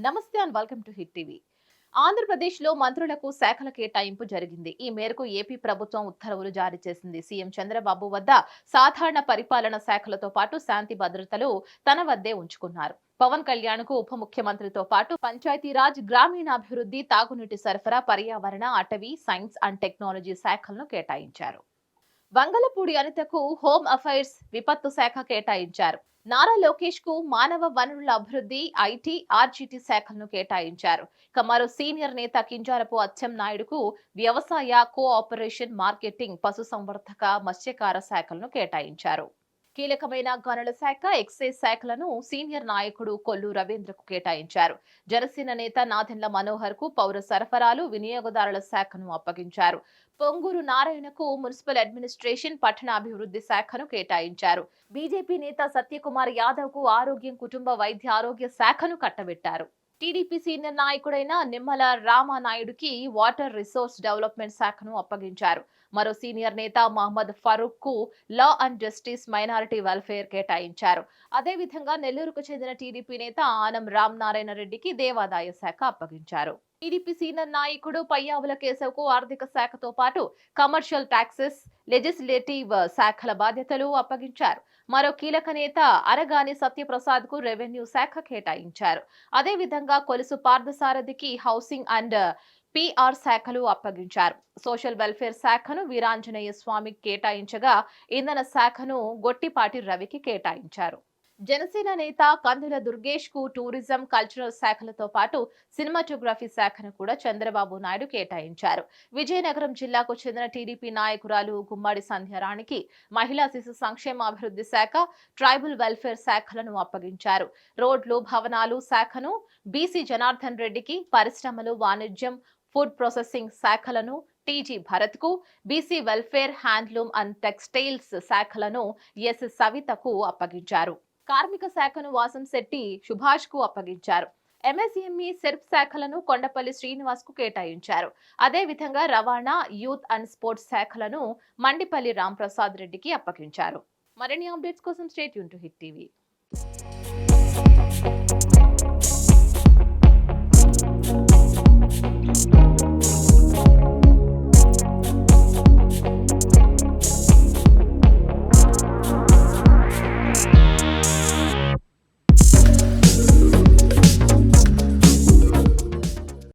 నమస్తే and welcome to hit TV. ఆంధ్రప్రదేశ్లో మంత్రులకు శాఖల కేటాయింపు జరిగింది. ఈ మేరకు ఏపీ ప్రభుత్వం ఉత్తర్వులు జారీ చేసింది. సీఎం చంద్రబాబు వద్ద సాధారణ పరిపాలన శాఖలతో పాటు శాంతి భద్రతలు తన వద్దే ఉంచుకున్నారు. పవన్ కళ్యాణ్ కు ఉప ముఖ్యమంత్రితో పాటు పంచాయతీరాజ్, గ్రామీణాభివృద్ధి, తాగునీటి సరఫరా, పర్యావరణ, అటవీ, సైన్స్ అండ్ టెక్నాలజీ శాఖలను కేటాయించారు. వంగలపూడి అనితకు హోమ్ అఫైర్స్, విపత్తు శాఖ కేటాయించారు. నారా లోకేష్ కు మానవ వనరుల అభివృద్ధి, ఐటీ, ఆర్జీటీ శాఖలను కేటాయించారు. మరో సీనియర్ నేత కింజారపు అచ్చెన్నాయుడుకు వ్యవసాయ, కోఆపరేషన్, మార్కెటింగ్, పశుసంవర్ధక, మత్స్యకార శాఖలను కేటాయించారు. కీలకమైన గనుల శాఖ, ఎక్సైజ్ శాఖలను సీనియర్ నాయకుడు కొల్లు రవీంద్రకు కేటాయించారు. జనసేన నేత నాదెండ్ల మనోహర్ కు పౌర సరఫరాలు, వినియోగదారుల శాఖను అప్పగించారు. పొంగూరు నారాయణకు మున్సిపల్ అడ్మినిస్ట్రేషన్, పట్టణాభివృద్ధి శాఖను కేటాయించారు. బీజేపీ నేత సత్యకుమార్ యాదవ్ కు ఆరోగ్యం, కుటుంబ వైద్య ఆరోగ్య శాఖను కట్టబెట్టారు. టీడీపీ సీనియర్ నాయకుడైన నిమ్మల రామానాయుడుకి వాటర్ రిసోర్స్ డెవలప్మెంట్ శాఖను అప్పగించారు. మరో సీనియర్ నేత మహమ్మద్ ఫరూక్ కు law and justice, minority welfare కేటాయించారు. అదేవిధంగా నెల్లూరుకు చెందిన టీడీపీ నేత ఆనం రామనారాయణ రెడ్డికి దేవాదాయ శాఖ అప్పగించారు. టీడీపీ సీనియర్ నాయకుడు పయ్యావుల కేశవ్ కు ఆర్థిక శాఖతో పాటు కమర్షియల్ టాక్సెస్, లెజిస్లేటివ్ శాఖల బాధ్యతలు అప్పగించారు. మరో కీలక నేత అరగాని సత్యప్రసాద్ కు రెవెన్యూ శాఖ కేటాయించారు. అదేవిధంగా కొలుసు పార్థసారథికి హౌసింగ్ అండ్ పిఆర్ శాఖలు అప్పగించారు. సోషల్ వెల్ఫేర్ శాఖను వీరాంజనేయ స్వామికి కేటాయించగా ఇంధన శాఖను గొట్టిపాటి రవికి కేటాయించారు. జనసేన నేత కందుల దుర్గేష్ కు టూరిజం, కల్చరల్ శాఖలతో పాటు సినిమాటోగ్రఫీ శాఖను కూడా చంద్రబాబు నాయుడు కేటాయించారు. విజయనగరం జిల్లాకు చెందిన టీడీపీ నాయకురాలు గుమ్మడి సంధ్యారాణికి మహిళా శిశు సంక్షేమాభివృద్ధి శాఖ, ట్రైబల్ వెల్ఫేర్ శాఖలను అప్పగించారు. రోడ్లు, భవనాలు శాఖను బీసీ జనార్దన్ రెడ్డికి, పరిశ్రమలు, వాణిజ్యం, ఫుడ్ ప్రాసెసింగ్ శాఖలను టీజీ భరత్ కు, BC welfare, handloom and textiles శాఖలను ఎస్ సవితకు అప్పగించారు. కార్మిక శాఖను వాసంశెట్టి సుభాష్ కు అప్పగించారు. ఎంఎస్ఎంఈ, సెర్ప్ శాఖలను కొండపల్లి శ్రీనివాస్ కు కేటాయించారు. అదేవిధంగా రవాణా, యూత్ అండ్ స్పోర్ట్స్ శాఖలను మండిపల్లి రాంప్రసాద్ రెడ్డికి అప్పగించారు. మరిన్ని అప్డేట్స్ కోసం stay tune to hit TV.